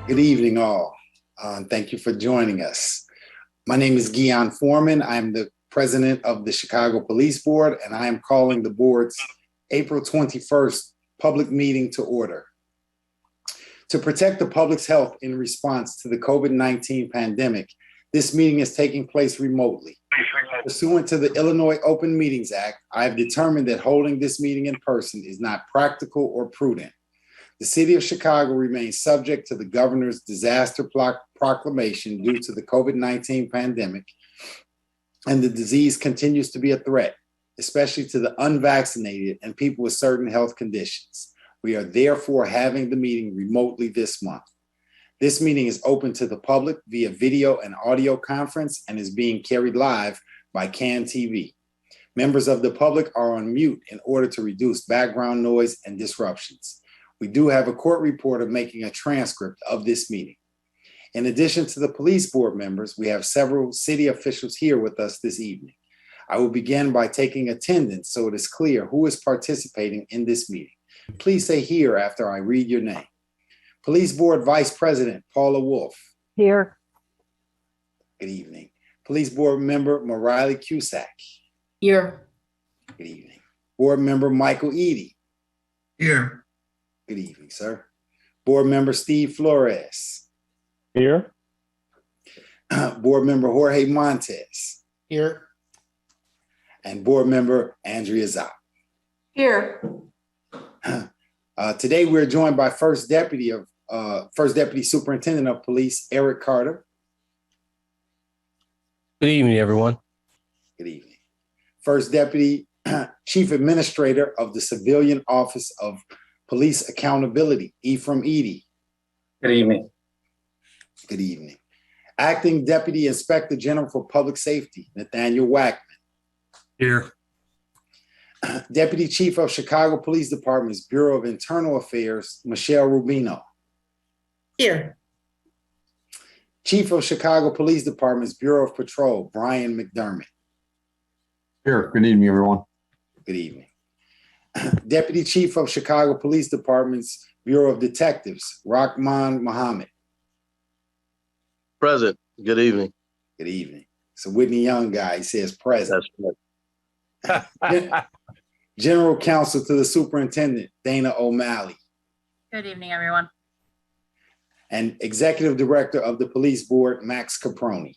Good evening, all. And thank you for joining us. My name is Guion Foreman. I'm the president of the Chicago Police Board, and I am calling the board's April 21st public meeting to order. To protect the public's health in response to the COVID-19 pandemic, this meeting is taking place remotely. Pursuant to the Illinois Open Meetings Act, I have determined that holding this meeting in person is not practical or prudent. The city of Chicago remains subject to the governor's disaster proclamation due to the COVID-19 pandemic, and the disease continues to be a threat, especially to the unvaccinated and people with certain health conditions. We are therefore having the meeting remotely this month. This meeting is open to the public via video and audio conference and is being carried live by CAN TV. Members of the public are on mute in order to reduce background noise and disruptions. We do have a court reporter making a transcript of this meeting. In addition to the police board members, we have several city officials here with us this evening. I will begin by taking attendance so it is clear who is participating in this meeting. Please say here after I read your name. Police Board Vice President Paula Wolf. Here. Good evening. Police Board Member Mariley Cusack. Here. Good evening. Board Member Michael Eady. Here. Good evening, sir. Board Member Steve Flores. Here. Board Member Jorge Montes. Here. And Board Member Andrea Zopp. Here. Today we're joined by First Deputy Superintendent of Police Eric Carter. Good evening, everyone. Good evening. First Deputy Chief Administrator of the Civilian Office of Police Accountability, Ephraim Eady. Good evening. Good evening. Acting Deputy Inspector General for Public Safety, Nathaniel Wackman. Here. Deputy Chief of Chicago Police Department's Bureau of Internal Affairs, Michelle Rubino. Here. Chief of Chicago Police Department's Bureau of Patrol, Brian McDermott. Here. Good evening, everyone. Good evening. Deputy Chief of Chicago Police Department's Bureau of Detectives, Rahman Mohammed. Present. Good evening. Good evening. So Whitney Young guy, he says present. That's right. General Counsel to the Superintendent, Dana O'Malley. Good evening, everyone. And Executive Director of the Police Board, Max Caproni.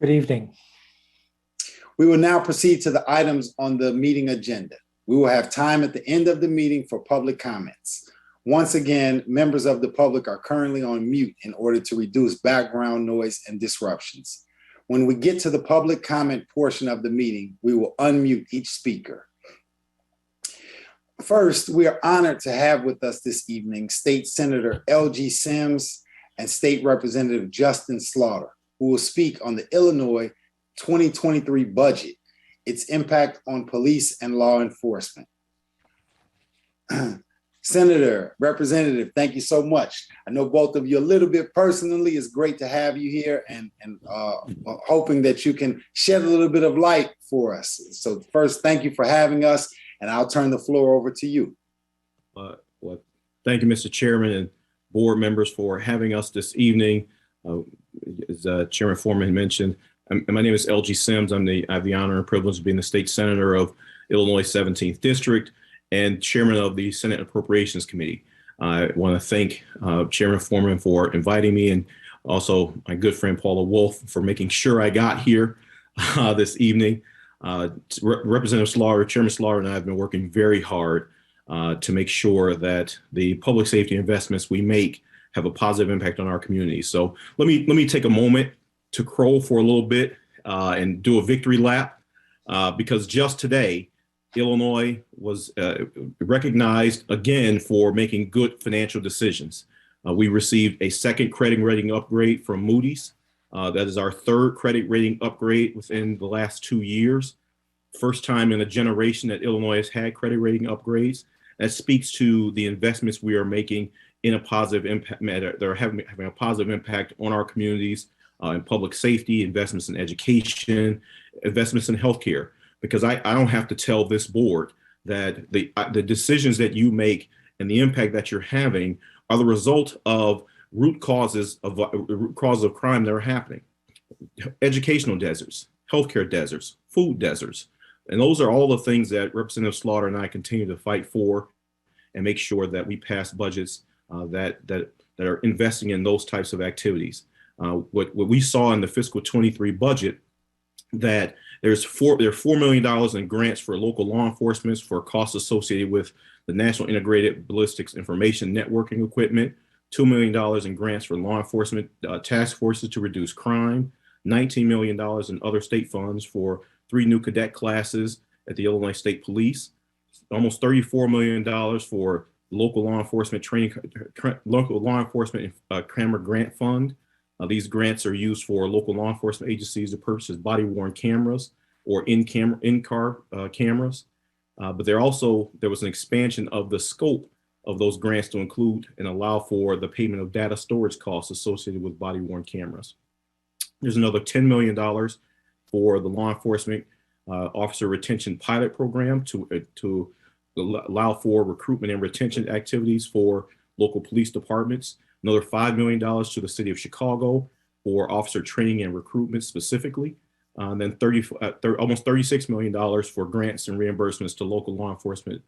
Good evening. We will now proceed to the items on the meeting agenda. We will have time at the end of the meeting for public comments. Once again, members of the public are currently on mute in order to reduce background noise and disruptions. When we get to the public comment portion of the meeting, we will unmute each speaker. First, we are honored to have with us this evening State Senator L.G. Sims and State Representative Justin Slaughter, who will speak on the Illinois 2023 budget, its impact on police and law enforcement. Senator, Representative, thank you so much. I know both of you a little bit personally. It's great to have you here and hoping that you can shed a little bit of light for us. So first, thank you for having us, and I'll turn the floor over to you. Well, thank you, Mr. Chairman and board members for having us this evening. As Chairman Foreman mentioned, my name is L.G. Sims. I have the honor and privilege of being the state senator of Illinois 17th District and chairman of the Senate Appropriations Committee. I want to thank Chairman Foreman for inviting me, and also my good friend Paula Wolf for making sure I got here this evening. Representative Slaughter, Chairman Slaughter, and I have been working very hard to make sure that the public safety investments we make have a positive impact on our community. So let me take a moment to crow for a little bit and do a victory lap because just today, Illinois was recognized again for making good financial decisions. We received a second credit rating upgrade from Moody's. That is our third credit rating upgrade within the last 2 years. First time in a generation that Illinois has had credit rating upgrades. That speaks to the investments we are making in a positive impact, that are having a positive impact on our communities, in public safety, investments in education, investments in healthcare. Because I don't have to tell this board that the decisions that you make and the impact that you're having are the result of root causes of crime that are happening. Educational deserts, healthcare deserts, food deserts. And those are all the things that Representative Slaughter and I continue to fight for and make sure that we pass budgets that are investing in those types of activities. What we saw in the fiscal 23 budget, that there are $4 million in grants for local law enforcement for costs associated with the National Integrated Ballistics Information Networking equipment, $2 million in grants for law enforcement task forces to reduce crime, $19 million in other state funds for 3 new cadet classes at the Illinois State Police, almost $34 million for local law enforcement training, local law enforcement camera grant fund. These grants are used for local law enforcement agencies to purchase body-worn cameras or in-car cameras. But there was an expansion of the scope of those grants to include and allow for the payment of data storage costs associated with body-worn cameras. There's another $10 million for the law enforcement officer retention pilot program to allow for recruitment and retention activities for local police departments. Another $5 million to the city of Chicago for officer training and recruitment specifically. And then almost $36 million for grants and reimbursements to local law enforcement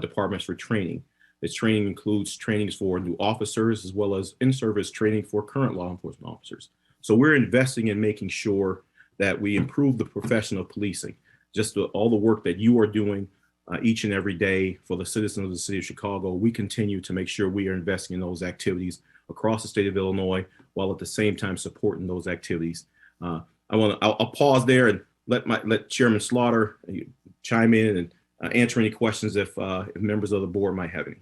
departments for training. This training includes trainings for new officers as well as in-service training for current law enforcement officers. So we're investing in making sure that we improve the profession of policing. Just all the work that you are doing each and every day for the citizens of the city of Chicago, we continue to make sure we are investing in those activities across the state of Illinois, while at the same time supporting those activities. I'll pause there and let Chairman Slaughter chime in and answer any questions if members of the board might have any.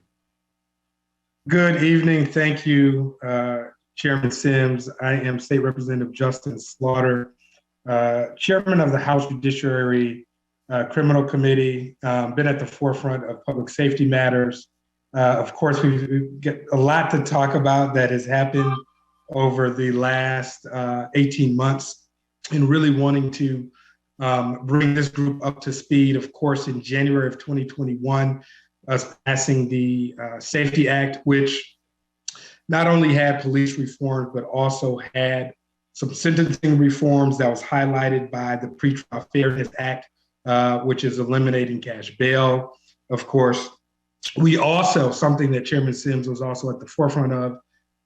Good evening. Thank you, Chairman Sims. I am State Representative Justin Slaughter, Chairman of the House Judiciary Criminal Committee, been at the forefront of public safety matters. Of course, we get a lot to talk about that has happened over the last 18 months and really wanting to bring this group up to speed. Of course, in January of 2021, us passing the Safety Act, which not only had police reforms, but also had some sentencing reforms that was highlighted by the Pretrial Fairness Act, which is eliminating cash bail. Of course, we also, something that Chairman Sims was also at the forefront of,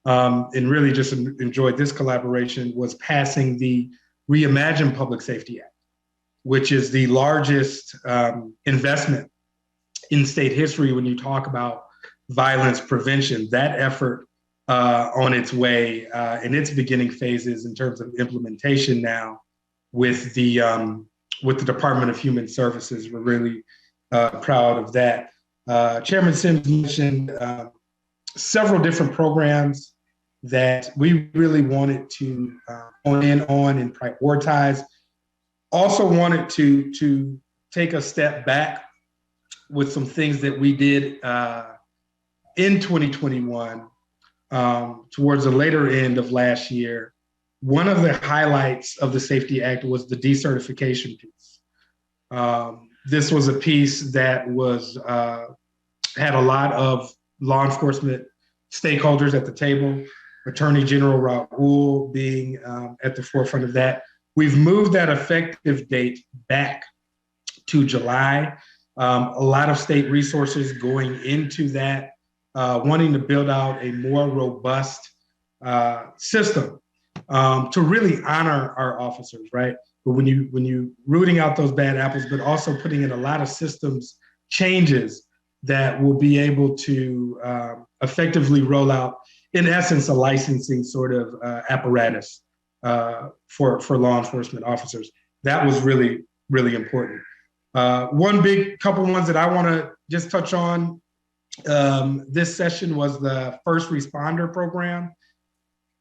and really just enjoyed this collaboration, was passing the Reimagine Public Safety Act, which is the largest investment in state history when you talk about violence prevention. That effort on its way in its beginning phases in terms of implementation now with the Department of Human Services. We're really proud of that. Chairman Sims mentioned several different programs that we really wanted to hone in on and prioritize. Also wanted to take a step back with some things that we did in 2021 towards the later end of last year. One of the highlights of the Safety Act was the decertification piece. This was a piece that was had a lot of law enforcement stakeholders at the table, Attorney General Raul being at the forefront of that. We've moved that effective date back to July. A lot of state resources going into that, wanting to build out a more robust system to really honor our officers, right? But when you rooting out those bad apples, but also putting in a lot of systems changes that will be able to effectively roll out, in essence, a licensing sort of apparatus for law enforcement officers. That was really, really important. One big couple ones that I want to just touch on this session was the first responder program.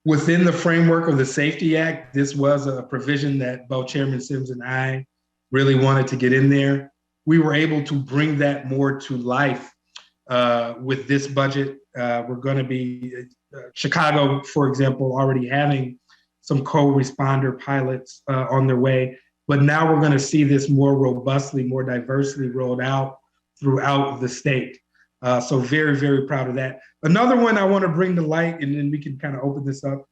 Within the framework of the Safety Act, this was a provision that both Chairman Sims and I really wanted to get in there. We were able to bring that more to life with this budget. We're going to be, Chicago, for example, already having some co-responder pilots on their way. But now we're going to see this more robustly, more diversely rolled out throughout the state. So very, very proud of that. Another one I want to bring to light, and then we can kind of open this up,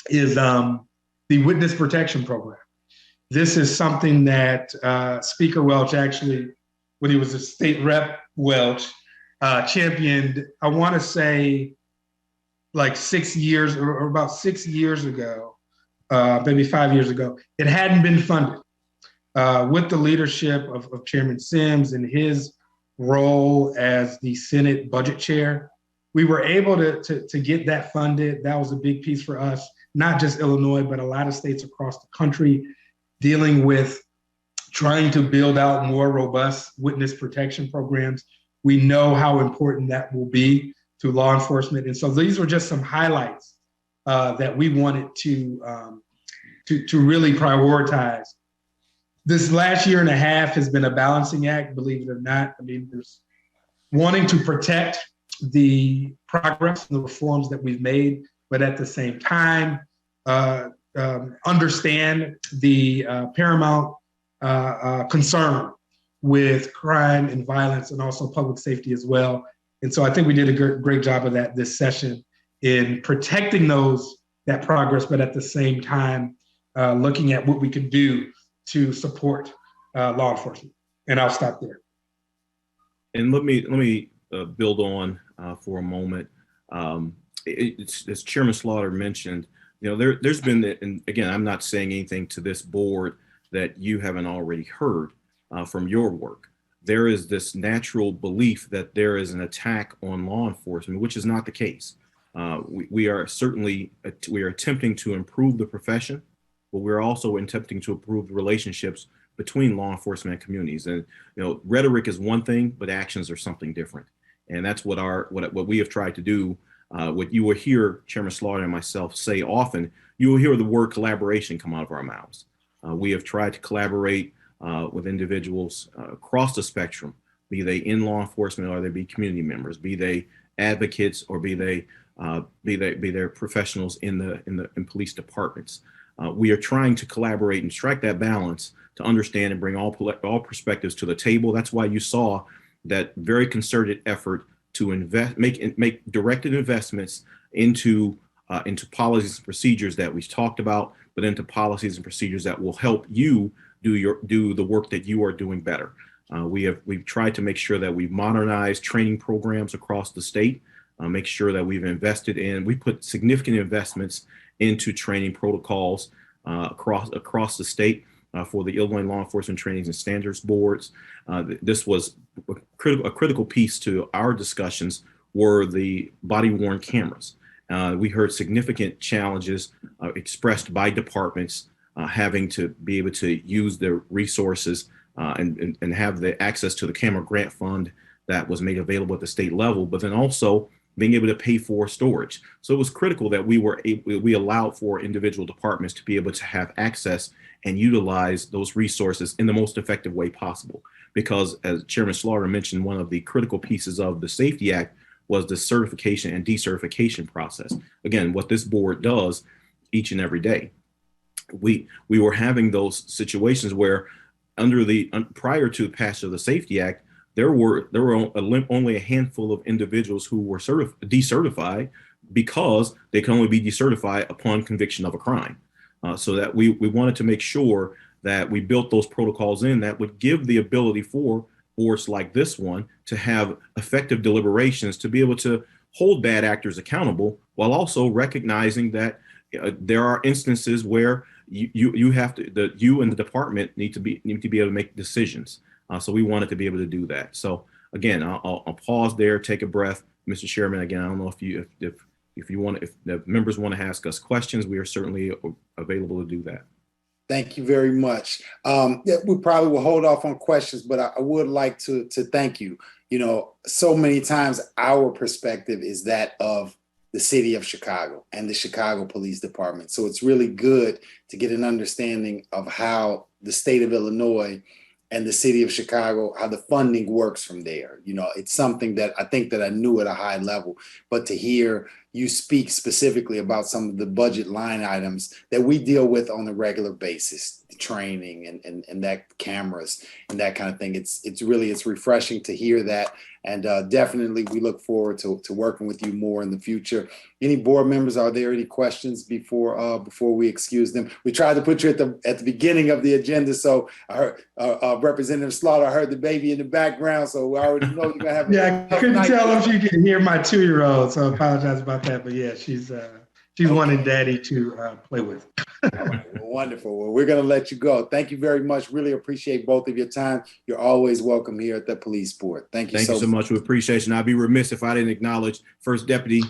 is the Witness Protection Program. This is something that Speaker Welch actually, when he was a state rep, Welch, championed, I want to say like 6 years or about 6 years ago, maybe 5 years ago. It hadn't been funded. With the leadership of Chairman Sims and his role as the Senate budget chair, we were able to get that funded. That was a big piece for us, not just Illinois, but a lot of states across the country dealing with trying to build out more robust witness protection programs. We know how important that will be to law enforcement. And so these were just some highlights that we wanted to really prioritize. This last year and a half has been a balancing act, believe it or not. I mean, there's wanting to protect the progress and the reforms that we've made, but at the same time, understand the paramount concern with crime and violence and also public safety as well. And so I think we did a great job of that this session in protecting that progress, but at the same time, looking at what we can do to support law enforcement. And I'll stop there. And let me build on for a moment. As Chairman Slaughter mentioned, there's been, and again, I'm not saying anything to this board that you haven't already heard from your work. There is this natural belief that there is an attack on law enforcement, which is not the case. We are attempting to improve the profession, but we're also attempting to improve the relationships between law enforcement and communities. And rhetoric is one thing, but actions are something different. And that's what we have tried to do. What you will hear Chairman Slaughter and myself say often, you will hear the word collaboration come out of our mouths. We have tried to collaborate with individuals across the spectrum, be they in law enforcement or they be community members, be they advocates or be they professionals in police departments. We are trying to collaborate and strike that balance to understand and bring all perspectives to the table. That's why you saw that very concerted effort to make directed investments into policies and procedures that we talked about, but into policies and procedures that will help you do the work that you are doing better. We've tried to make sure that we've modernized training programs across the state, make sure that we put significant investments into training protocols across the state for the Illinois Law Enforcement Trainings and Standards Boards. This was a critical piece to our discussions were the body-worn cameras. We heard significant challenges expressed by departments having to be able to use their resources and have the access to the camera grant fund that was made available at the state level, but then also being able to pay for storage. So it was critical that we allowed for individual departments to be able to have access and utilize those resources in the most effective way possible. Because as Chairman Slaughter mentioned, one of the critical pieces of the Safety Act was the certification and decertification process. Again, what this board does each and every day. We were having those situations where prior to the passage of the Safety Act, there were only a handful of individuals who were decertified because they can only be decertified upon conviction of a crime. So that we wanted to make sure that we built those protocols in that would give the ability for boards like this one to have effective deliberations, to be able to hold bad actors accountable, while also recognizing that there are instances where you and the department need to be able to make decisions. So we wanted to be able to do that. So again, I'll pause there, take a breath, Mr. Chairman. Again, I don't know if the members want to ask us questions, we are certainly available to do that. Thank you very much. We probably will hold off on questions, but I would like to thank you. So many times our perspective is that of the city of Chicago and the Chicago Police Department. So it's really good to get an understanding of how the state of Illinois and the city of Chicago, how the funding works from there. It's something that I think that I knew at a high level, but to hear, you speak specifically about some of the budget line items that we deal with on a regular basis, the training and that cameras and that kind of thing. It's refreshing to hear that. And definitely we look forward to working with you more in the future. Any board members, are there any questions before we excuse them? We tried to put you at the beginning of the agenda. So I heard Representative Slaughter, I heard the baby in the background. So we already know you're gonna have Yeah, I couldn't tell if you could hear my 2-year-old, so I apologize about that. But yeah, she's wanting daddy to play with. Wonderful. Well, we're going to let you go. Thank you very much. Really appreciate both of your time. You're always welcome here at the police board. Thank you so much. We appreciate you. And I'd be remiss if I didn't acknowledge First Deputy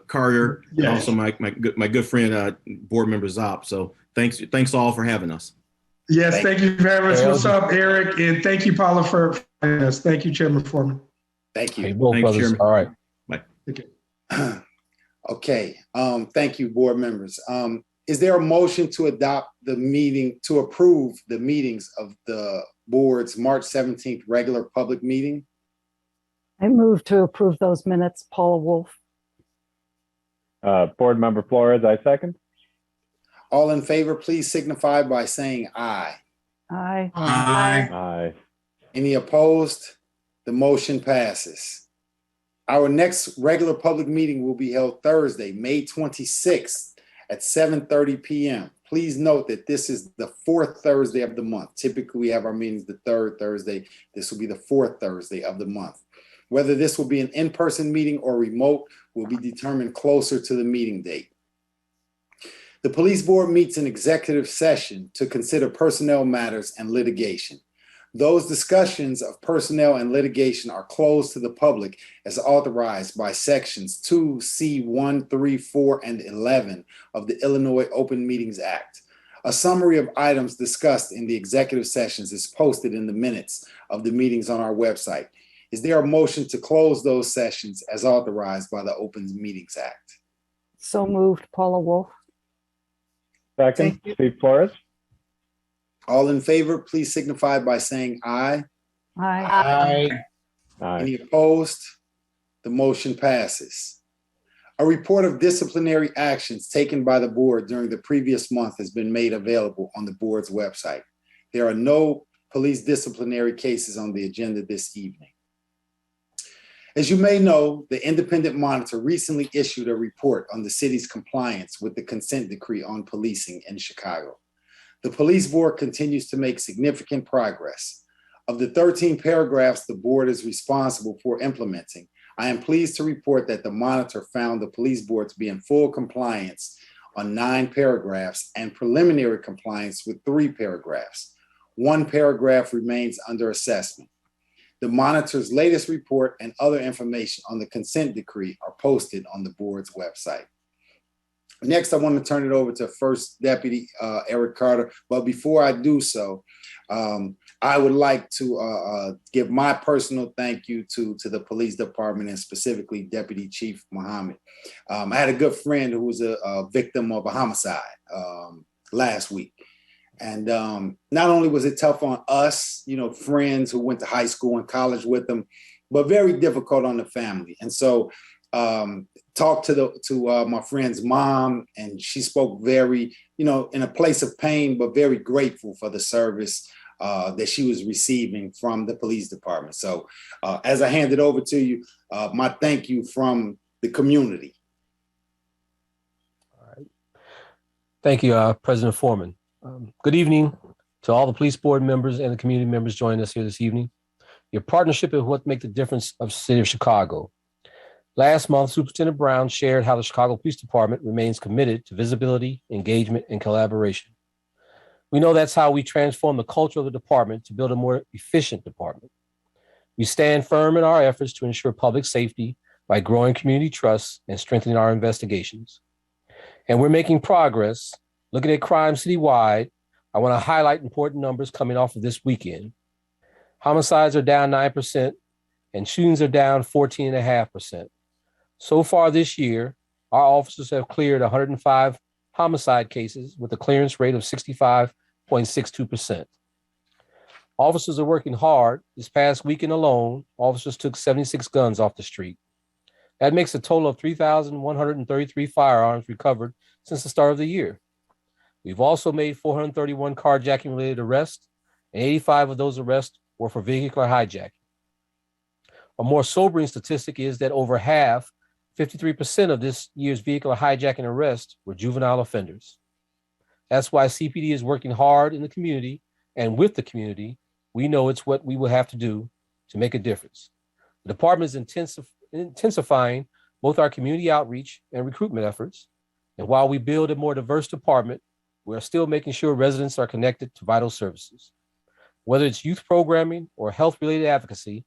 Carter, and also my good friend, Board Member Zopp. So thanks all for having us. Yes, thank you very much. What's up, Eric? And thank you, Paula, for having us. Thank you, Chairman Foreman. Thank you. Hey, both Thanks, brothers. Chairman. All right. Bye. Okay. Okay. Thank you, board members. Is there a motion to approve the meetings of the board's March 17th regular public meeting? I move to approve those minutes. Paula Wolf. Board Member Flores, I second. All in favor, please signify by saying aye. Aye. Aye. Any opposed? The motion passes. Our next regular public meeting will be held Thursday, May 26th at 7:30 p.m. Please note that this is the fourth Thursday of the month. Typically, we have our meetings the third Thursday. This will be the fourth Thursday of the month. Whether this will be an in-person meeting or remote will be determined closer to the meeting date. The police board meets in executive session to consider personnel matters and litigation. Those discussions of personnel and litigation are closed to the public as authorized by sections 2C1, 3, 4, and 11 of the Illinois Open Meetings Act. A summary of items discussed in the executive sessions is posted in the minutes of the meetings on our website. Is there a motion to close those sessions as authorized by the Open Meetings Act? So moved, Paula Wolf. Second, Steve Flores. All in favor, please signify by saying aye. Aye. Aye. Any opposed? The motion passes. A report of disciplinary actions taken by the board during the previous month has been made available on the board's website. There are no police disciplinary cases on the agenda this evening. As you may know, the Independent Monitor recently issued a report on the city's compliance with the consent decree on policing in Chicago. The police board continues to make significant progress. Of the 13 paragraphs the board is responsible for implementing, I am pleased to report that the monitor found the police board to be in full compliance on 9 paragraphs and preliminary compliance with 3 paragraphs. 1 paragraph remains under assessment. The monitor's latest report and other information on the consent decree are posted on the board's website. Next, I want to turn it over to First Deputy Eric Carter. But before I do so, I would like to give my personal thank you to the police department and specifically Deputy Chief Muhammad. I had a good friend who was a victim of a homicide last week. And not only was it tough on us, friends who went to high school and college with them, but very difficult on the family. And so talked to my friend's mom, and she spoke very, in a place of pain, but very grateful for the service that she was receiving from the police department. So as I hand it over to you, my thank you from the community. All right. Thank you, President Foreman. Good evening to all the police board members and the community members joining us here this evening. Your partnership is what makes the difference of the city of Chicago. Last month, Superintendent Brown shared how the Chicago Police Department remains committed to visibility, engagement, and collaboration. We know that's how we transform the culture of the department to build a more efficient department. We stand firm in our efforts to ensure public safety by growing community trust and strengthening our investigations. And we're making progress. Looking at crime citywide, I want to highlight important numbers coming off of this weekend. Homicides are down 9% and shootings are down 14.5%. So far this year, our officers have cleared 105 homicide cases with a clearance rate of 65.62%. Officers are working hard. This past weekend alone, officers took 76 guns off the street. That makes a total of 3,133 firearms recovered since the start of the year. We've also made 431 carjacking-related arrests, and 85 of those arrests were for vehicular hijacking. A more sobering statistic is that over half, 53% of this year's vehicular hijacking arrests were juvenile offenders. That's why CPD is working hard in the community and with the community. We know it's what we will have to do to make a difference. The department is intensifying both our community outreach and recruitment efforts. And while we build a more diverse department, we are still making sure residents are connected to vital services. Whether it's youth programming or health-related advocacy,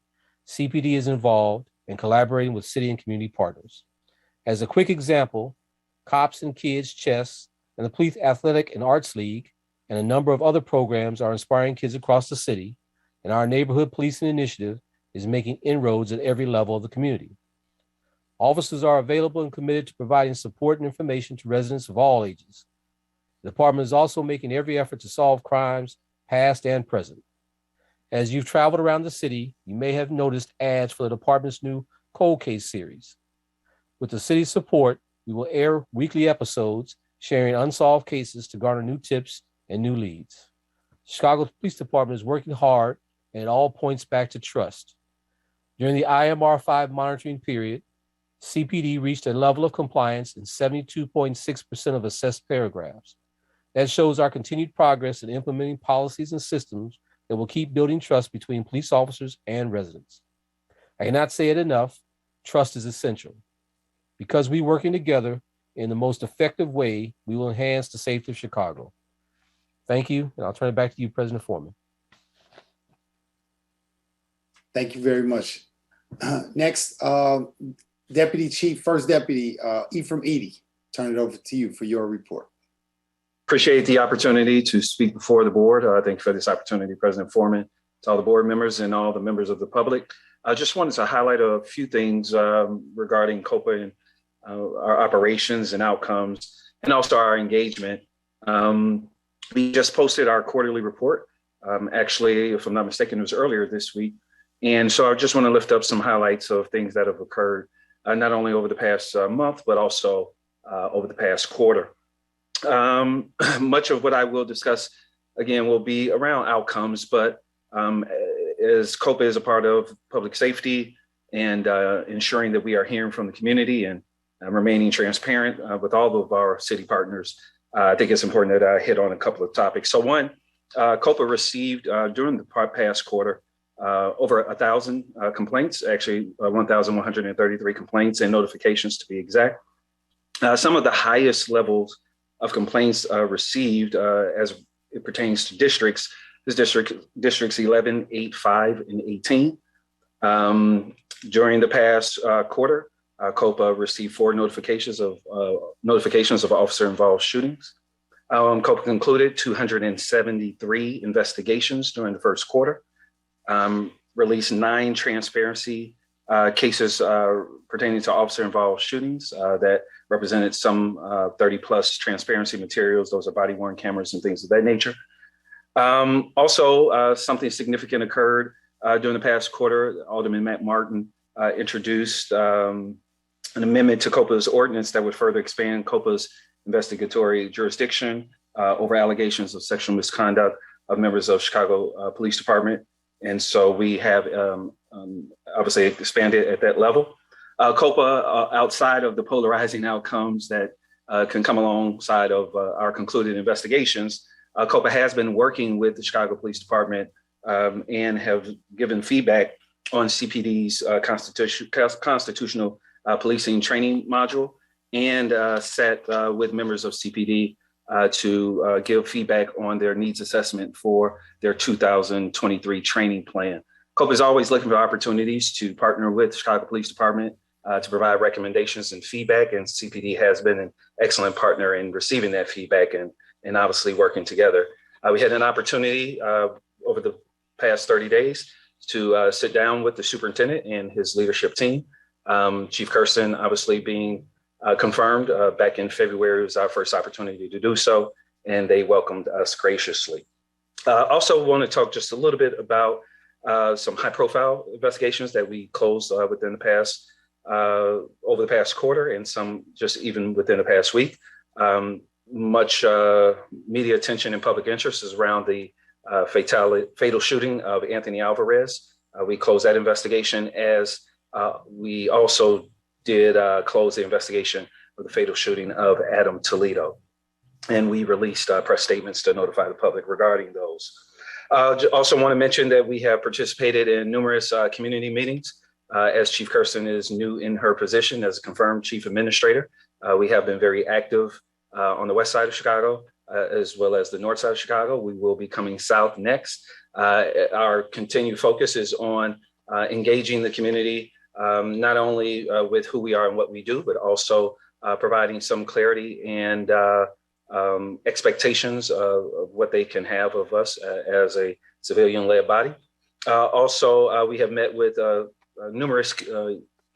CPD is involved in collaborating with city and community partners. As a quick example, Cops and Kids Chess and the Police Athletic and Arts League and a number of other programs are inspiring kids across the city, and our neighborhood policing initiative is making inroads at every level of the community. Officers are available and committed to providing support and information to residents of all ages. The department is also making every effort to solve crimes, past and present. As you've traveled around the city, you may have noticed ads for the department's new Cold Case series. With the city's support, we will air weekly episodes sharing unsolved cases to garner new tips and new leads. Chicago Police Department is working hard, and it all points back to trust. During the IMR5 monitoring period, CPD reached a level of compliance in 72.6% of assessed paragraphs. That shows our continued progress in implementing policies and systems that will keep building trust between police officers and residents. I cannot say it enough, trust is essential. Because we're working together in the most effective way, we will enhance the safety of Chicago. Thank you, and I'll turn it back to you, President Foreman. Thank you very much. Next, Deputy Chief, First Deputy Ephraim Eady, turn it over to you for your report. Appreciate the opportunity to speak before the board. Thank you for this opportunity, President Foreman, to all the board members and all the members of the public. I just wanted to highlight a few things regarding COPA and our operations and outcomes, and also our engagement. We just posted our quarterly report. Actually, if I'm not mistaken, it was earlier this week. And so I just want to lift up some highlights of things that have occurred, not only over the past month, but also over the past quarter. Much of what I will discuss, again, will be around outcomes, but as COPA is a part of public safety and ensuring that we are hearing from the community and remaining transparent with all of our city partners, I think it's important that I hit on a couple of topics. So one, COPA received during the past quarter over 1,000 complaints, actually 1,133 complaints and notifications to be exact. Some of the highest levels of complaints received as it pertains to districts is districts 11, 8, 5, and 18. During the past quarter, COPA received 4 notifications of officer-involved shootings. COPA concluded 273 investigations during the first quarter, released 9 transparency cases pertaining to officer-involved shootings that represented some 30+ transparency materials. Those are body-worn cameras and things of that nature. Also, something significant occurred during the past quarter. Alderman Matt Martin introduced an amendment to COPA's ordinance that would further expand COPA's investigatory jurisdiction over allegations of sexual misconduct of members of Chicago Police Department. And so we have obviously expanded at that level. COPA, outside of the polarizing outcomes that can come alongside of our concluded investigations, COPA has been working with the Chicago Police Department and have given feedback on CPD's constitutional policing training module, and sat with members of CPD to give feedback on their needs assessment for their 2023 training plan. COPA is always looking for opportunities to partner with Chicago Police Department to provide recommendations and feedback, and CPD has been an excellent partner in receiving that feedback and obviously working together. We had an opportunity over the past 30 days to sit down with the superintendent and his leadership team. Chief Kirsten obviously being confirmed back in February was our first opportunity to do so, and they welcomed us graciously. Also want to talk just a little bit about some high profile investigations that we closed within the past over the past quarter and some just even within the past week. Much media attention and public interest is around the fatal shooting of Anthony Alvarez. We closed that investigation as we also did close the investigation of the fatal shooting of Adam Toledo. And we released press statements to notify the public regarding those. Also want to mention that we have participated in numerous community meetings as Chief Kirsten is new in her position as a confirmed Chief Administrator. We have been very active on the west side of Chicago, as well as the north side of Chicago. We will be coming south next. Our continued focus is on engaging the community, not only with who we are and what we do, but also providing some clarity and expectations of what they can have of us as a civilian-led body. Also, we have met with numerous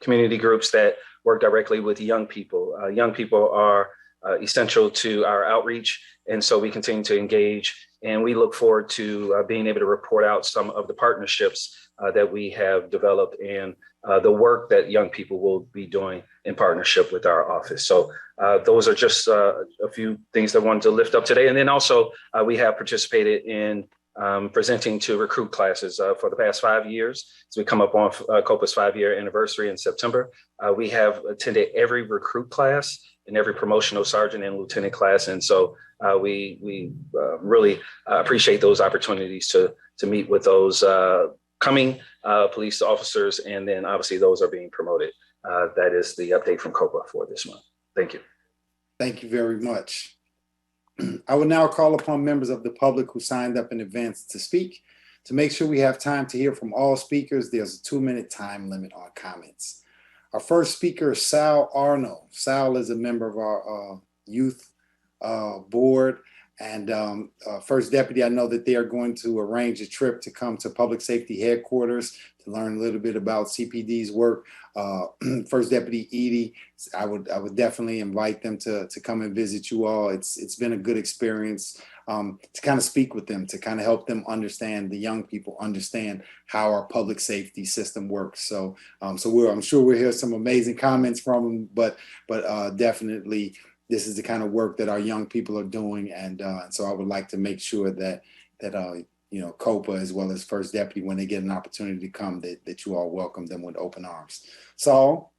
community groups that work directly with young people. Young people are essential to our outreach, and so we continue to engage, and we look forward to being able to report out some of the partnerships that we have developed and the work that young people will be doing in partnership with our office. So those are just a few things that I wanted to lift up today. And then also we have participated in presenting to recruit classes for the past 5 years. As we come up on COPA's 5-year anniversary in September, we have attended every recruit class and every promotional sergeant and lieutenant class. And so we really appreciate those opportunities to meet with those coming police officers, and then obviously those are being promoted. That is the update from COPA for this month. Thank you. Thank you very much. I will now call upon members of the public who signed up in advance to speak. To make sure we have time to hear from all speakers, there's a 2-minute time limit on comments. Our first speaker is Sal Arno. Sal is a member of our youth board. And First Deputy, I know that they are going to arrange a trip to come to Public Safety Headquarters to learn a little bit about CPD's work. First Deputy Edie, I would definitely invite them to come and visit you all. It's been a good experience to kind of speak with them, to kind of help them understand, the young people understand how our public safety system works. So I'm sure we'll hear some amazing comments from them, but definitely this is the kind of work that our young people are doing, and so I would like to make sure that COPA as well as First Deputy, when they get an opportunity to come, that you all welcome them with open arms. Saul.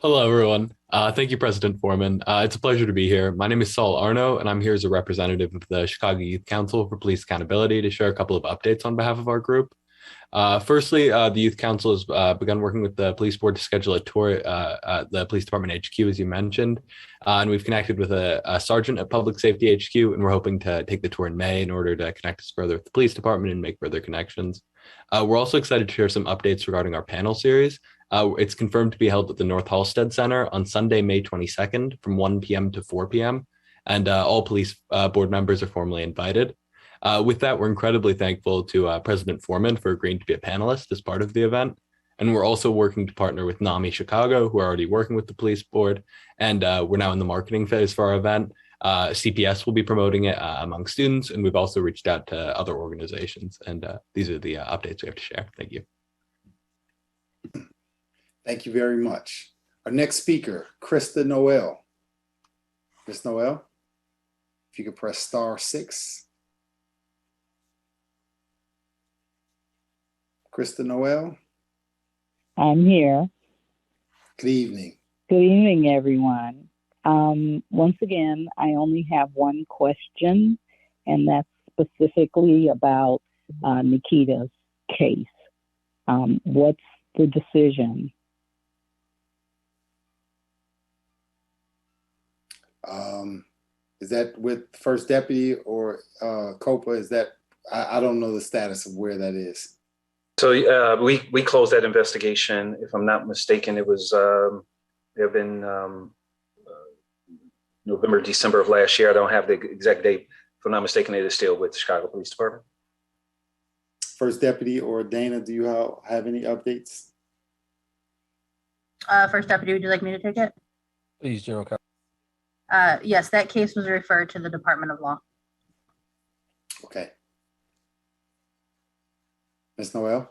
Hello, everyone. Thank you, President Foreman. It's a pleasure to be here. My name is Saul Arno, and I'm here as a representative of the Chicago Youth Council for Police Accountability to share a couple of updates on behalf of our group. Firstly, the Youth Council has begun working with the police board to schedule a tour at the Police Department HQ, as you mentioned. And we've connected with a sergeant at Public Safety HQ, and we're hoping to take the tour in May in order to connect us further with the police department and make further connections. We're also excited to share some updates regarding our panel series. It's confirmed to be held at the North Halsted Center on Sunday, May 22nd from 1 p.m. to 4 p.m. And all police board members are formally invited. With that, we're incredibly thankful to President Foreman for agreeing to be a panelist as part of the event. And we're also working to partner with NAMI Chicago, who are already working with the police board. And we're now in the marketing phase for our event. CPS will be promoting it among students, and we've also reached out to other organizations. And these are the updates we have to share. Thank you. Thank you very much. Our next speaker, Krista Noel. Ms. Noel, if you could press *6. Krista Noel. I'm here. Good evening. Good evening, everyone. Once again, I only have one question, and that's specifically about Nikita's case. What's the decision? Is that with First Deputy or COPA? Is that, I don't know the status of where that is. So we closed that investigation. If I'm not mistaken, it was it have been November, December of last year. I don't have the exact date. If I'm not mistaken, it is still with the Chicago Police Department. First Deputy or Dana, do you have any updates? First Deputy, would you like me to take it? Please, General Counsel. Yes, that case was referred to the Department of Law. Okay. Ms. Noel?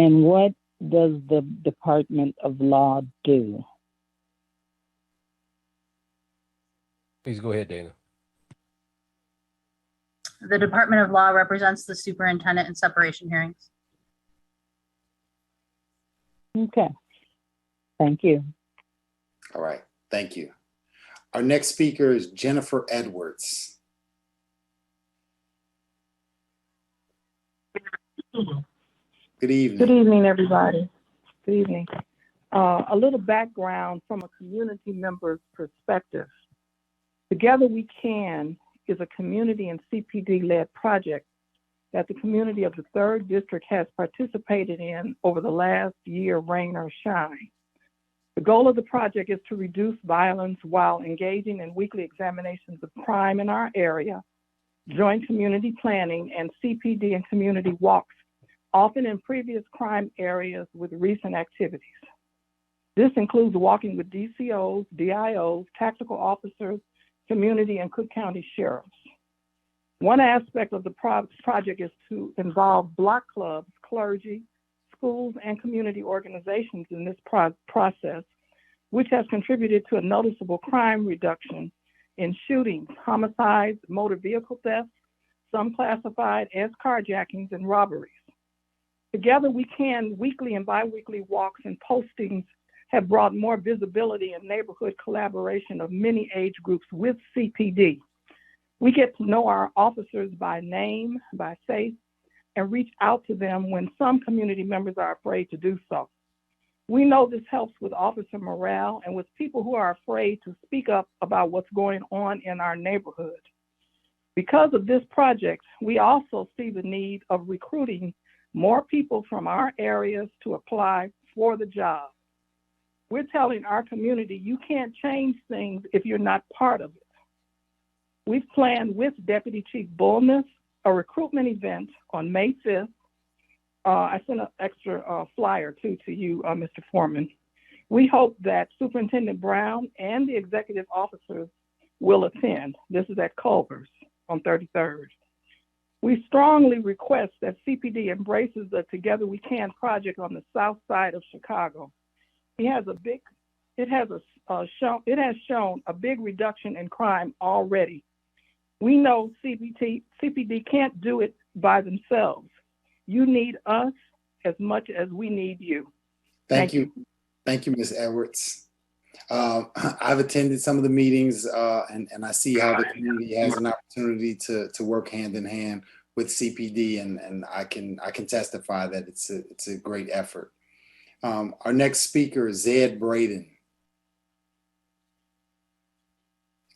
And what does the Department of Law do? Please go ahead, Dana. The Department of Law represents the superintendent in separation hearings. Okay. Thank you. All right, thank you. Our next speaker is Jennifer Edwards. Good evening. Good evening, everybody. Good evening. A little background from a community member's perspective. Together We Can is a community and CPD-led project that the community of the 3rd District has participated in over the last year, rain or shine. The goal of the project is to reduce violence while engaging in weekly examinations of crime in our area, joint community planning, and CPD and community walks, often in previous crime areas with recent activities. This includes walking with DCOs, DIOs, tactical officers, community, and Cook County sheriffs. One aspect of the project is to involve block clubs, clergy, schools, and community organizations in this process, which has contributed to a noticeable crime reduction in shootings, homicides, motor vehicle thefts, some classified as carjackings and robberies. Together We Can weekly and biweekly walks and postings have brought more visibility and neighborhood collaboration of many age groups with CPD. We get to know our officers by name, by face, and reach out to them when some community members are afraid to do so. We know this helps with officer morale and with people who are afraid to speak up about what's going on in our neighborhood. Because of this project, we also see the need of recruiting more people from our areas to apply for the job. We're telling our community, you can't change things if you're not part of it. We've planned with Deputy Chief Bullness a recruitment event on May 5th. I sent an extra flyer too to you, Mr. Foreman. We hope that Superintendent Brown and the executive officers will attend. This is at Culver's on 33rd. We strongly request that CPD embraces the Together We Can project on the south side of Chicago. It has shown a big reduction in crime already. We know CPD can't do it by themselves. You need us as much as we need you. Thank you. Thank you, Ms. Edwards. I've attended some of the meetings and I see how the community has an opportunity to work hand in hand with CPD, and I can testify that it's a great effort. Our next speaker is Zed Braden.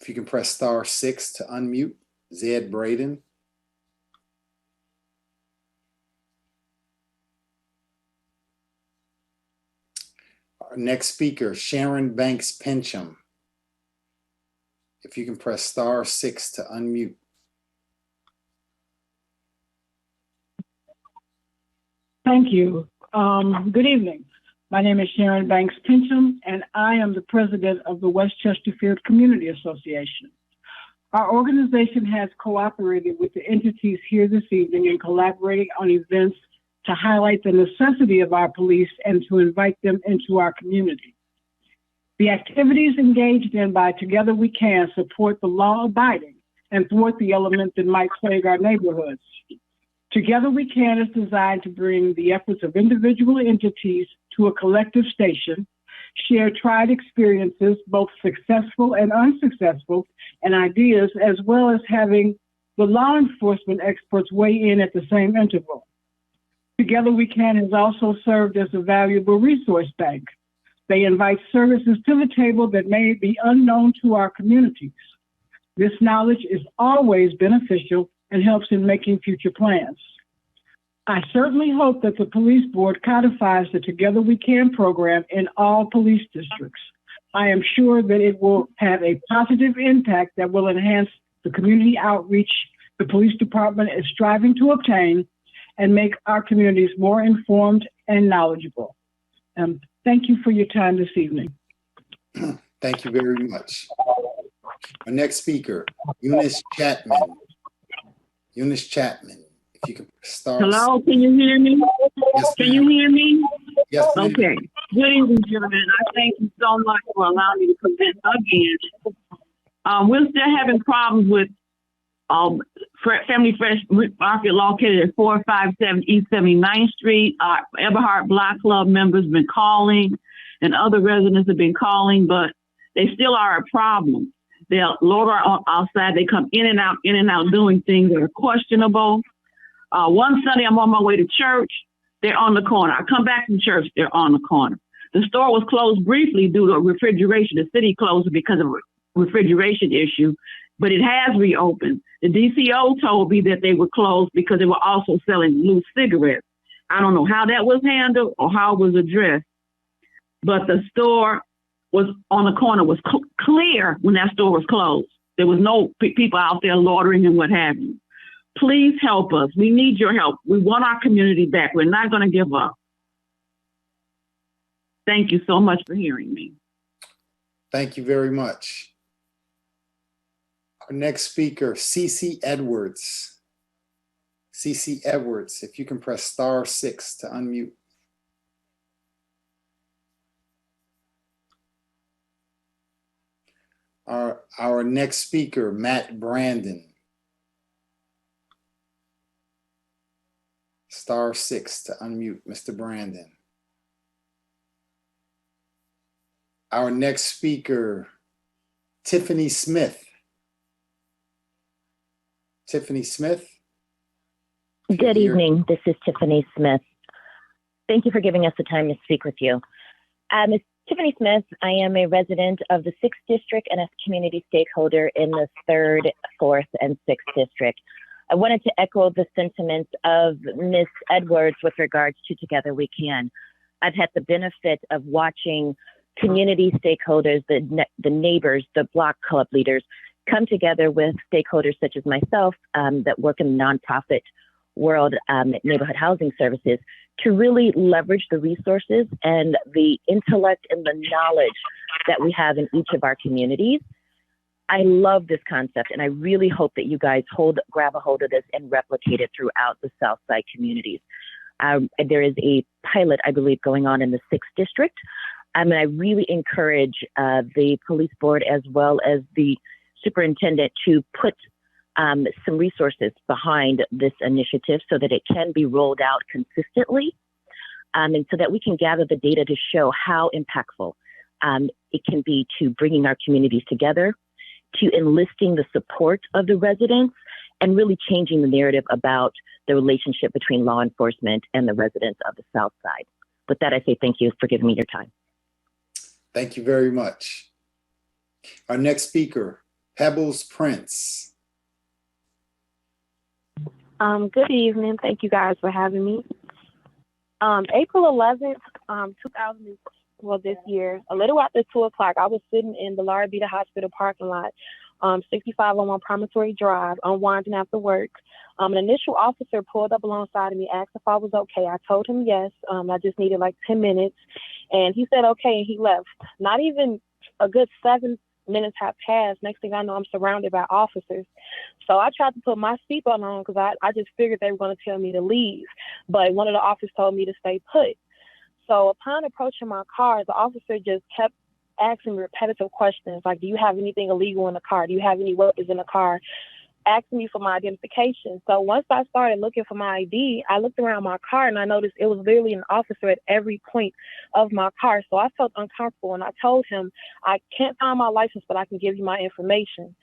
If you can press *6 to unmute, Zed Braden. Our next speaker, Sharon Banks Pincham. If you can press *6 to unmute. Thank you. Good evening. My name is Sharon Banks Pincham, and I am the president of the West Chesterfield Community Association. Our organization has cooperated with the entities here this evening in collaborating on events to highlight the necessity of our police and to invite them into our community. The activities engaged in by Together We Can support the law-abiding and thwart the element that might plague our neighborhoods. Together We Can is designed to bring the efforts of individual entities to a collective station, share tried experiences, both successful and unsuccessful, and ideas, as well as having the law enforcement experts weigh in at the same interval. Together We Can has also served as a valuable resource bank. They invite services to the table that may be unknown to our communities. This knowledge is always beneficial and helps in making future plans. I certainly hope that the police board codifies the Together We Can program in all police districts. I am sure that it will have a positive impact that will enhance the community outreach the police department is striving to obtain and make our communities more informed and knowledgeable. Thank you for your time this evening. Thank you very much. Our next speaker, Eunice Chapman. Eunice Chapman, if you can start. Hello, can you hear me? Yes, Can you hear me? Yes, ma'am. Okay. Good evening, gentlemen. I thank you so much for allowing me to present again. We're still having problems with Family Fresh Market located at 457 East 79th Street. Our Eberhard Block Club members have been calling, and other residents have been calling, but they still are a problem. They'll loiter outside. They come in and out, doing things that are questionable. One Sunday, I'm on my way to church. They're on the corner. I come back from church. They're on the corner. The store was closed briefly due to a refrigeration. The city closed it because of a refrigeration issue, but it has reopened. The DCO told me that they were closed because they were also selling loose cigarettes. I don't know how that was handled or how it was addressed, but the store was on the corner was clear when that store was closed. There was no people out there loitering and what have you. Please help us. We need your help. We want our community back. We're not going to give up. Thank you so much for hearing me. Thank you very much. Our next speaker, Cece Edwards. Cece Edwards, if you can press *6 to unmute. Our next speaker, Matt Brandon. *6 to unmute Mr. Brandon. Our next speaker, Tiffany Smith. Tiffany Smith. Good evening. This is Tiffany Smith. Thank you for giving us the time to speak with you. Ms. Tiffany Smith, I am a resident of the 6th District and a community stakeholder in the 3rd, 4th, and 6th District. I wanted to echo the sentiments of Ms. Edwards with regards to Together We Can. I've had the benefit of watching community stakeholders, the neighbors, the block club leaders, come together with stakeholders such as myself that work in the nonprofit world at Neighborhood Housing Services to really leverage the resources and the intellect and the knowledge that we have in each of our communities. I love this concept, and I really hope that you guys grab a hold of this and replicate it throughout the Southside communities. There is a pilot, I believe, going on in the 6th District. And I really encourage the police board as well as the superintendent to put some resources behind this initiative so that it can be rolled out consistently and so that we can gather the data to show how impactful it can be to bringing our communities together, to enlisting the support of the residents, and really changing the narrative about the relationship between law enforcement and the residents of the South Side. With that, I say thank you for giving me your time. Thank you very much. Our next speaker, Pebbles Prince. Good evening. Thank you guys for having me. April 11th, this year, a little after 2 o'clock, I was sitting in the Laura Beta Hospital parking lot, 6501 Promontory Drive, unwinding after work. An initial officer pulled up alongside of me, asked if I was okay. I told him yes. I just needed like 10 minutes. And he said okay, and he left. Not even a good 7 minutes had passed. Next thing I know, I'm surrounded by officers. So I tried to put my seatbelt on because I just figured they were going to tell me to leave. But one of the officers told me to stay put. So upon approaching my car, the officer just kept asking me repetitive questions like, do you have anything illegal in the car? Do you have any weapons in the car? Asking me for my identification. So once I started looking for my ID, I looked around my car and I noticed it was literally an officer at every point of my car. So I felt uncomfortable and I told him, I can't find my license, but I can give you my information.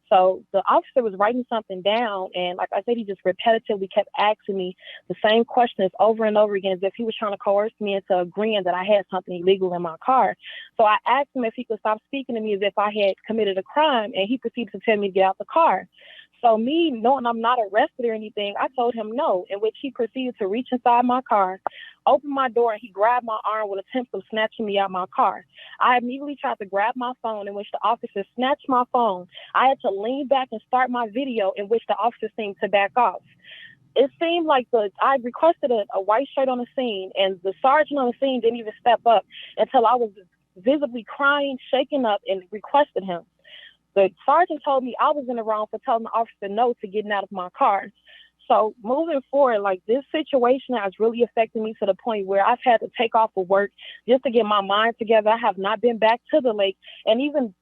So the officer was writing something down, and like I said, he just repetitively kept asking me the same questions over and over again as if he was trying to coerce me into agreeing that I had something illegal in my car. So I asked him if he could stop speaking to me as if I had committed a crime, and he proceeded to tell me to get out the car. So me, knowing I'm not arrested or anything, I told him no, in which he proceeded to reach inside my car, open my door, and he grabbed my arm with attempts of snatching me out my car. I immediately tried to grab my phone, in which the officer snatched my phone. I had to lean back and start my video, in which the officer seemed to back off. It seemed like I requested a white shirt on the scene, and the sergeant on the scene didn't even step up until I was visibly crying, shaking up, and requested him. The sergeant told me I was in the wrong for telling the officer no to getting out of my car. So moving forward, like this situation has really affected me to the point where I've had to take off of work just to get my mind together. I have not been back to the lake, and even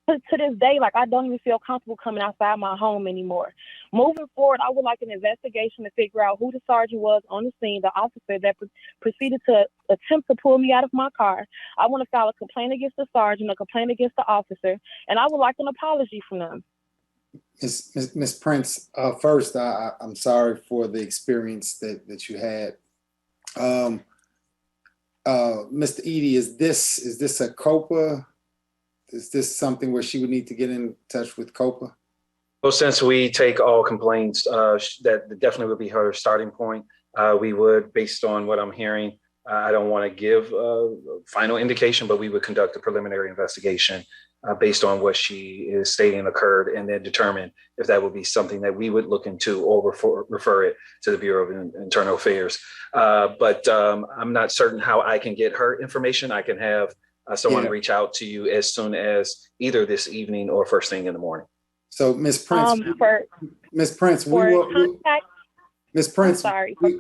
to this day, like I don't even feel comfortable coming outside my home anymore. Moving forward, I would like an investigation to figure out who the sergeant was on the scene, the officer that proceeded to attempt to pull me out of my car. I want to file a complaint against the sergeant, a complaint against the officer, and I would like an apology from them. Ms. Prince, first, I'm sorry for the experience that you had. Mr. Edie, is this a COPA? Is this something where she would need to get in touch with COPA? Well, since we take all complaints, that definitely would be her starting point. We would, based on what I'm hearing, I don't want to give a final indication, but we would conduct a preliminary investigation based on what she is stating occurred, and then determine if that would be something that we would look into or refer it to the Bureau of Internal Affairs. But I'm not certain how I can get her information. I can have someone reach out to you as soon as either this evening or first thing in the morning. So, Ms. Prince, Ms. Prince, Ms. Prince,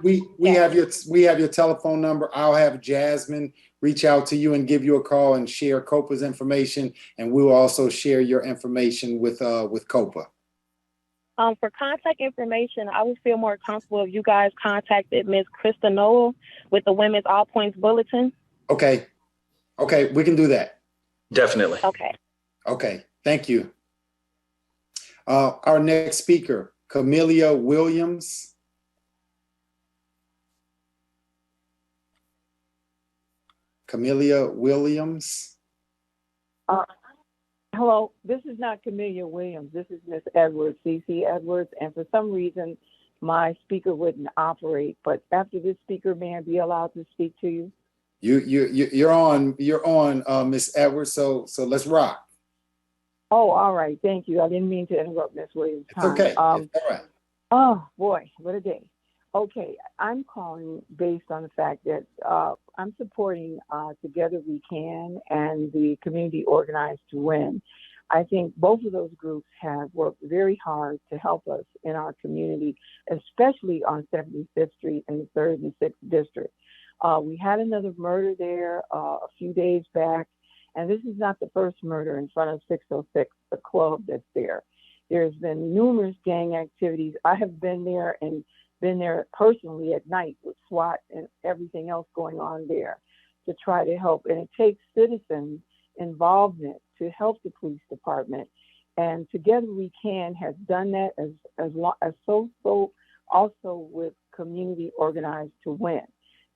we have your telephone number. I'll have Jasmine reach out to you and give you a call and share COPA's information, and we will also share your information with COPA. For contact information, I would feel more comfortable if you guys contacted Ms. Krista Noel with the Women's All Points Bulletin. Okay, we can do that. Definitely. Okay, thank you. Our next speaker, Camelia Williams. Camelia Williams. Hello, this is not Camelia Williams. This is Miss Edwards, CC Edwards, and for some reason, my speaker wouldn't operate. But after this speaker, may I be allowed to speak to you? You're on, Miss Edwards. So let's rock. Oh, all right. Thank you. I didn't mean to interrupt Miss Williams. It's okay. It's all right. Oh boy, what a day. Okay, I'm calling based on the fact that I'm supporting Together We Can and the Community Organized to Win. I think both of those groups have worked very hard to help us in our community, especially on 75th Street in the 3rd and 6th District. We had another murder there a few days back, and this is not the first murder in front of 606, the club that's there. There's been numerous gang activities. I have been there and been there personally at night with SWAT and everything else going on there to try to help. And it takes citizen involvement to help the police department. And Together We Can has done that as also with Community Organized to Win.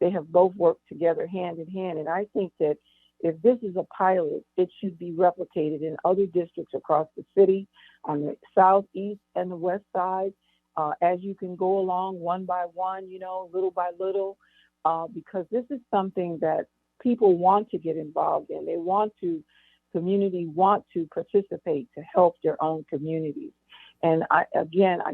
They have both worked together hand in hand. And I think that if this is a pilot, it should be replicated in other districts across the city, on the south, east, and the west side. As you can go along one by one, little by little, because this is something that people want to get involved in. Community want to participate to help their own communities. And I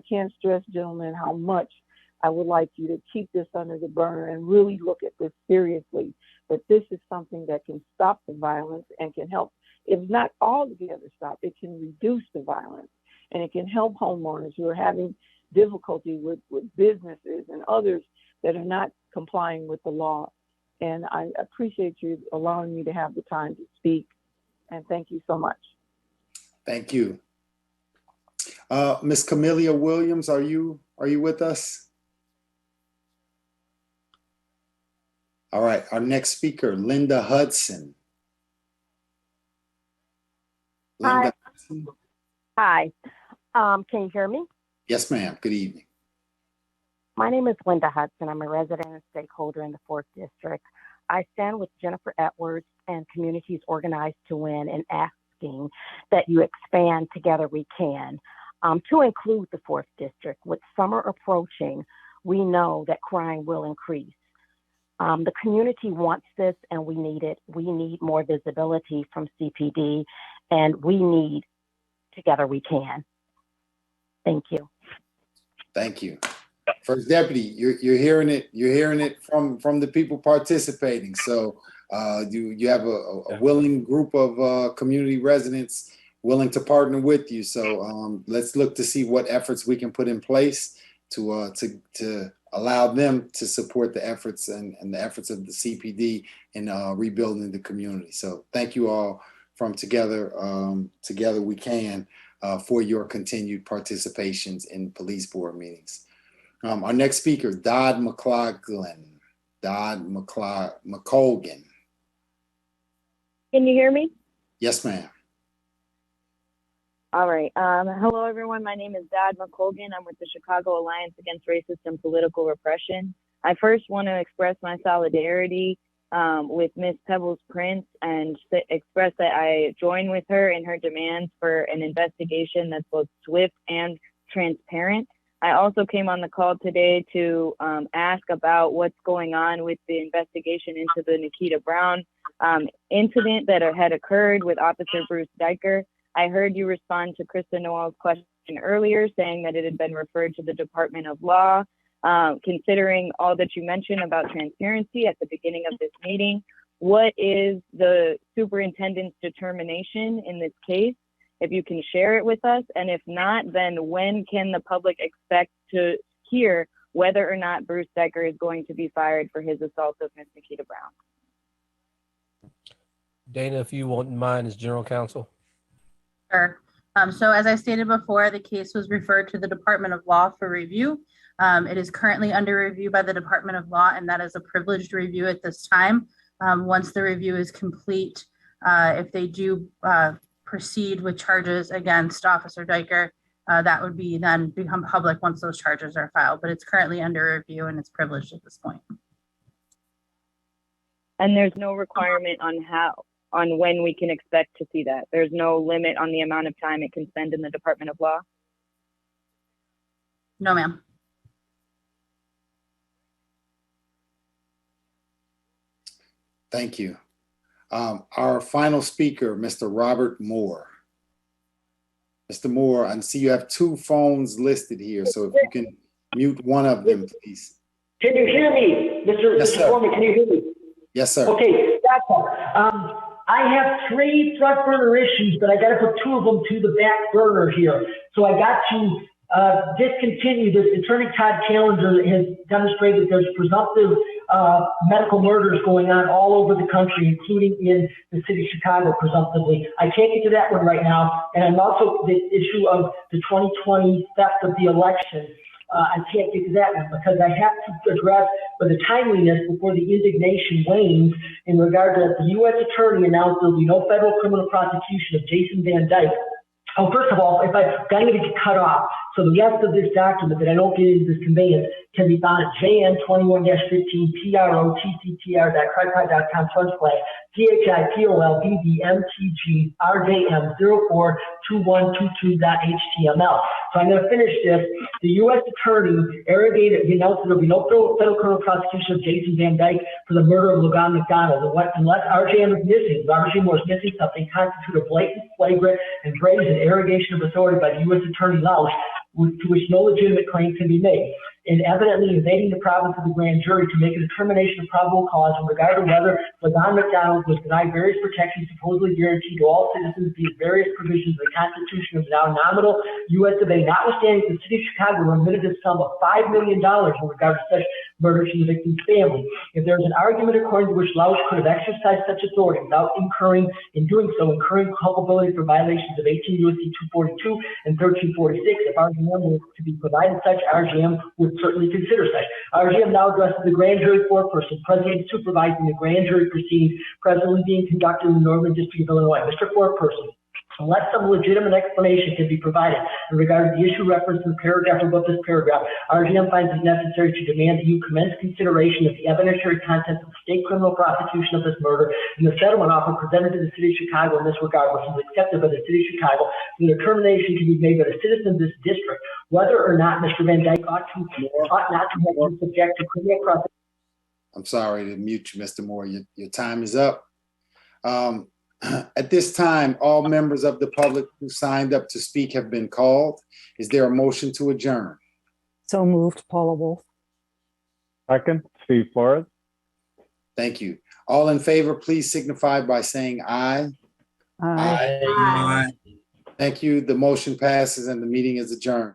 can't stress, gentlemen, how much I would like you to keep this under the burner and really look at this seriously, that this is something that can stop the violence and can help, if not altogether stop, it can reduce the violence, and it can help homeowners who are having difficulty with businesses and others that are not complying with the law. And I appreciate you allowing me to have the time to speak. And thank you so much. Thank you. Miss Camelia Williams, are you with us? All right, our next speaker, Linda Hudson. Linda Hudson. Hi. Can you hear me? Yes, ma'am. Good evening. My name is Linda Hudson. I'm a resident and stakeholder in the 4th District. I stand with Jennifer Edwards and Communities Organized to Win in asking that you expand Together We Can to include the 4th District. With summer approaching, we know that crime will increase. The community wants this and we need it. We need more visibility from CPD, and we need Together We Can. Thank you. Thank you. First Deputy, you're hearing it. You're hearing it from the people participating. So you have a willing group of community residents willing to partner with you. So let's look to see what efforts we can put in place to allow them to support the efforts and the efforts of the CPD in rebuilding the community. So thank you all from Together We Can for your continued participations in police board meetings. Our next speaker, Dodd McColgan. Can you hear me? Yes, ma'am. All right. Hello, everyone. My name is Dodd McColgan. I'm with the Chicago Alliance Against Racist and Political Repression. I first want to express my solidarity with Ms. Pebbles Prince and express that I join with her in her demands for an investigation that's both swift and transparent. I also came on the call today to ask about what's going on with the investigation into the Nikita Brown incident that had occurred with Officer Bruce Diker. I heard you respond to Krista Noel's question earlier, saying that it had been referred to the Department of Law. Considering all that you mentioned about transparency at the beginning of this meeting, what is the superintendent's determination in this case? If you can share it with us, and if not, then when can the public expect to hear whether or not Bruce Diker is going to be fired for his assault of Ms. Nikita Brown? Dana, if you won't mind, as general counsel. Sure. So as I stated before, the case was referred to the Department of Law for review. It is currently under review by the Department of Law, and that is a privileged review at this time. Once the review is complete, if they do proceed with charges against Officer Diker, that would be then become public once those charges are filed, but it's currently under review and it's privileged at this point. And there's no requirement on when we can expect to see that. There's no limit on the amount of time it can spend in the Department of Law? No, ma'am. Thank you. Our final speaker, Mr. Robert Moore. Mr. Moore, I see you have two phones listed here, so if you can mute one of them, please. Can you hear me, Mr. Foreman? Can you hear me? Yes, sir. Okay, gotcha. I have 3 front burner issues, but I got to put 2 of them to the back burner here. So I got to discontinue this. Attorney Todd Challenger has demonstrated there's presumptive medical murders going on all over the country, including in the city of Chicago, presumptively. I can't get to that one right now. And I'm also the issue of the 2020 theft of the election. I can't get to that one because I have to address with the timeliness before the indignation wanes in regard to the U.S. Attorney announced there will be no federal criminal prosecution of Jason Van Dyke. Oh, first of all, if I'm going to get cut off, so the rest of this document that I don't get into this conveyance can be found at jn21-15PROTCTR.CHIPOL-BBMTG-RJM042122.html. So I'm going to finish this. The U.S. Attorney arrogated, he announced there will be no federal criminal prosecution of Jason Van Dyke for the murder of Logan McDonald. Unless RJM is missing, Robert G. Moore is missing something, constitute a blatant, flagrant, and brazen arrogation of authority by the U.S. Attorney Lausch, to which no legitimate claim can be made, and evidently invading the province of the grand jury to make a determination of probable cause in regard to whether Logan McDonald was denied various protections supposedly guaranteed to all citizens via various provisions of the Constitution of the now nominal U.S. of A, notwithstanding the city of Chicago remitted a sum of $5 million in regard to such murder to the victim's family. If there is an argument according to which Lausch could have exercised such authority without incurring culpability for violations of 18 U.S.C. 242 and 1346, if RJM was to be provided such, RJM would certainly consider such. RJM now addresses the grand jury foreperson, presently supervising the grand jury proceedings presently being conducted in the Northern District of Illinois. Mr. Foreperson, unless some legitimate explanation can be provided in regard to the issue referenced in the paragraph above this paragraph, RJM finds it necessary to demand that you commence consideration of the evidentiary contents of the state criminal prosecution of this murder and the settlement offer presented to the city of Chicago in this regard, which is accepted by the city of Chicago. The determination can be made by the citizens of this district whether or not Mr. Van Dyke ought not to have been subject to criminal prosecution. I'm sorry to mute you, Mr. Moore. Your time is up. At this time, all members of the public who signed up to speak have been called. Is there a motion to adjourn? So moved, Paula Wolf. Second, Steve Flores. Thank you. All in favor, please signify by saying aye. Aye. Thank you. The motion passes and the meeting is adjourned.